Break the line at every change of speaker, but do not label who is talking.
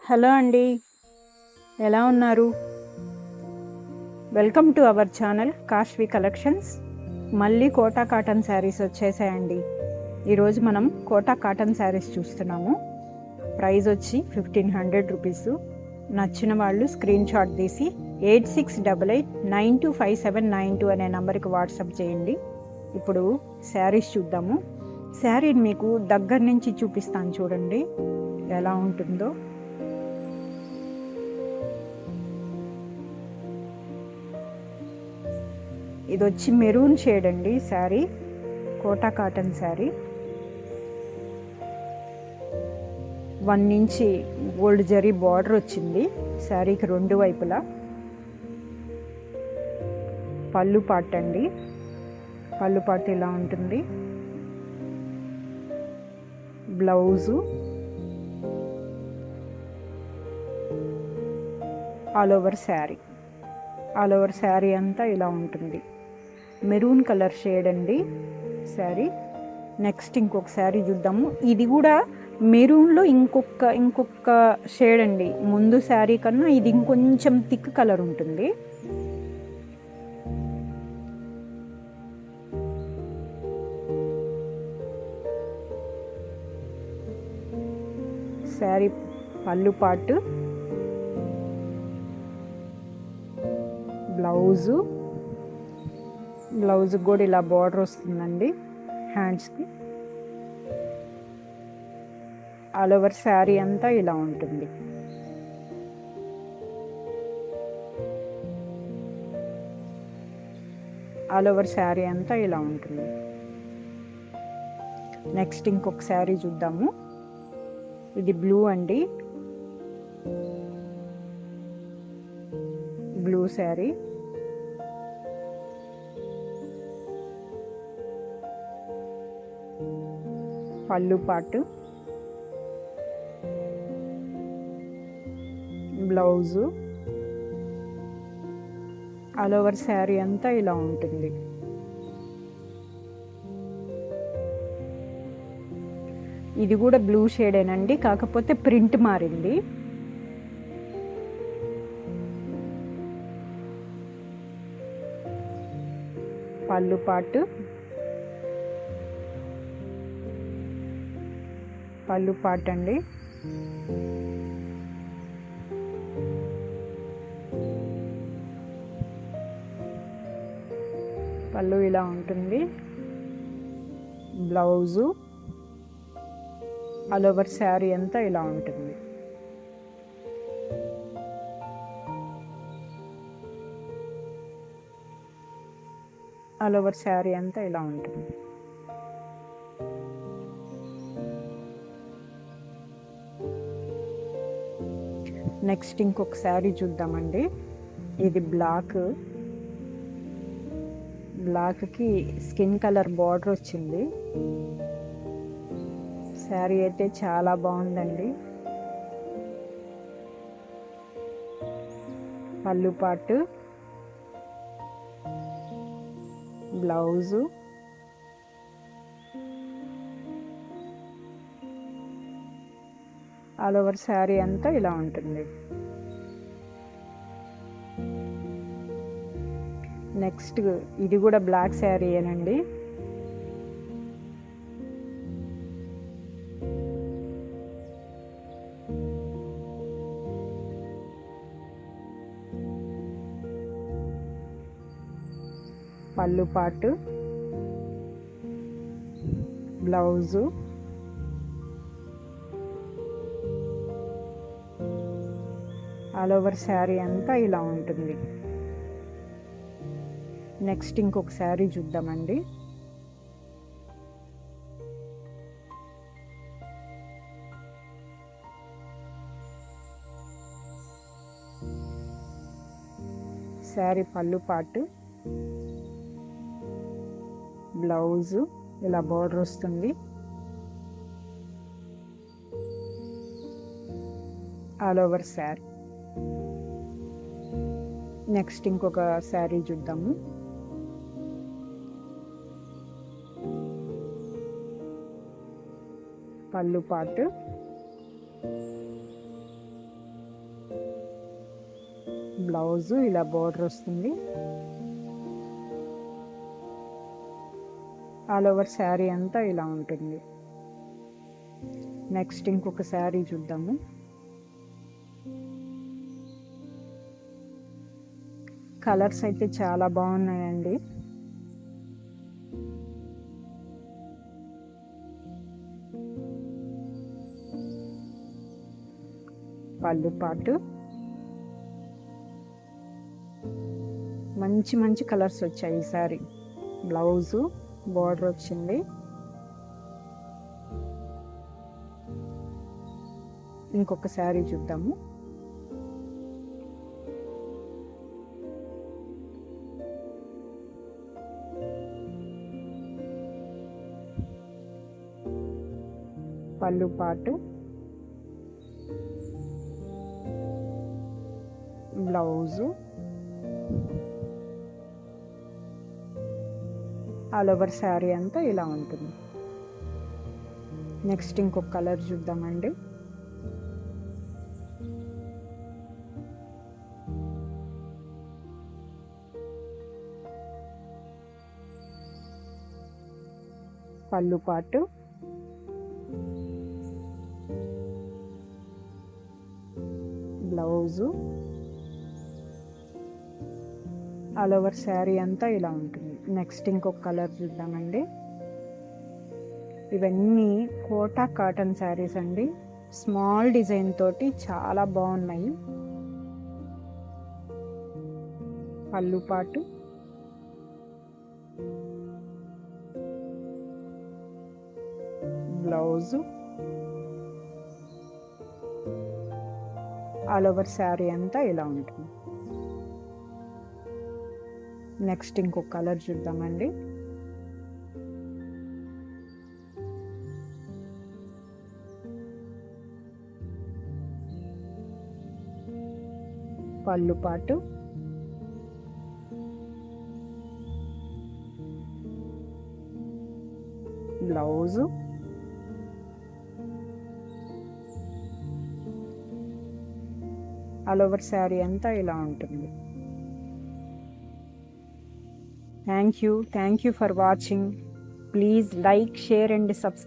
Hello అండి, ఎలా ఉన్నారు? Welcome to our channel Kashvi collections. మళ్ళీ కోటా కాటన్ శారీస్ వచ్చేసాయండి. ఈరోజు మనం కోటా కాటన్ శారీస్ చూస్తున్నాము. ప్రైస్ వచ్చి 1500 రూపీస్. నచ్చిన వాళ్ళు స్క్రీన్ షాట్ తీసి 8688925792 అనే నంబర్కి వాట్సాప్ చేయండి. ఇప్పుడు శారీస్ చూద్దాము. శారీని మీకు దగ్గర నుంచి చూపిస్తాను, చూడండి ఎలా ఉంటుందో. ఇది వచ్చి మెరూన్ షేడ్ అండి శారీ, కోటా కాటన్ శారీ. 1 ఇంచి గోల్డ్ జరీ బార్డర్ వచ్చింది శారీకి రెండు వైపులా. పళ్ళు పార్ట్ అండి, పళ్ళు పార్ట్ ఇలా ఉంటుంది. బ్లౌజు ఆల్ ఓవర్ శారీ అంతా ఇలా ఉంటుంది. మెరూన్ కలర్ షేడ్ అండి శారీ. నెక్స్ట్ ఇంకొక శారీ చూద్దాము. ఇది కూడా మెరూన్లో ఇంకొక షేడ్ అండి. ముందు శారీ కన్నా ఇది ఇంకొంచెం థిక్ కలర్ ఉంటుంది. శారీ పళ్ళు పాటు, బ్లౌజ్ కూడా ఇలా బార్డర్ వస్తుందండి హ్యాండ్స్కి. ఆల్ ఓవర్ శారీ అంతా ఇలా ఉంటుంది. ఆల్ ఓవర్ శారీ అంతా ఇలా ఉంటుంది. నెక్స్ట్ ఇంకొక శారీ చూద్దాము. ఇది బ్లూ అండి, బ్లూ శారీ. పళ్ళు పాటు, బ్లౌజు, ఆల్ ఓవర్ శారీ అంతా ఇలా ఉంటుంది. ఇది కూడా బ్లూ షేడేనండి, కాకపోతే ప్రింట్ మారింది. పళ్ళు పాటు, అండి. పళ్ళు ఇలా ఉంటుంది. బ్లౌజు ఆల్ ఓవర్ శారీ అంతా ఇలా ఉంటుంది. ఆల్ ఓవర్ శారీ అంతా ఇలా ఉంటుంది. నెక్స్ట్ ఇంకొక శారీ చూద్దామండి. ఇది బ్లాక్కి స్కిన్ కలర్ బార్డర్ వచ్చింది. శారీ అయితే చాలా బాగుందండి. పళ్ళు పాటు, బ్లౌజు, ఆల్ ఓవర్ శారీ అంతా ఇలా ఉంటుంది. నెక్స్ట్ ఇది కూడా బ్లాక్ శారీ ఏనండి. పళ్ళు పాటు, బ్లౌజు, ఆల్ ఓవర్ శారీ అంతా ఇలా ఉంటుంది. నెక్స్ట్ ఇంకొక శారీ చూద్దామండి. శారీ పళ్ళు పాటు, బ్లౌజు ఇలా బార్డర్ వస్తుంది. All over sari. నెక్స్ట్ ఇంకొక శారీ చూద్దాము. పళ్ళు పాటు, బ్లౌజు ఇలా బోర్డర్ వస్తుంది. ఆల్ ఓవర్ శారీ అంతా ఇలా ఉంటుంది. నెక్స్ట్ ఇంకొక శారీ చూద్దాము. కలర్స్ అయితే చాలా బాగున్నాయండి. పళ్ళు పాటు మంచి మంచి కలర్స్ వచ్చాయి ఈసారి. బ్లౌజు బోర్డర్ వచ్చింది. ఇంకొక శారీ చూద్దాము. పళ్ళు పాటు బ్లౌజు ఆల్ ఓవర్ శారీ అంతా ఇలా ఉంటుంది. నెక్స్ట్ ఇంకొక కలర్ చూద్దామండి. పళ్ళు పాటు బ్లౌజు ఆల్ ఓవర్ శారీ అంతా ఇలా ఉంటుంది. నెక్స్ట్ ఇంకొక కలర్ చూద్దామండి. ఇవన్నీ కోటా కాటన్ శారీస్ అండి. స్మాల్ డిజైన్ తోటి చాలా బాగున్నాయి. పళ్ళు పాటు బ్లౌజు ఆల్ ఓవర్ శారీ అంతా ఇలా ఉంటుంది. నెక్స్ట్ ఇంకొక కలర్ చూద్దామండి. పళ్ళు పాటు బ్లౌజు ఆల్ ఓవర్ శారీ అంతా ఇలా ఉంటుంది. Thank you for watching. Please like, share and subscribe.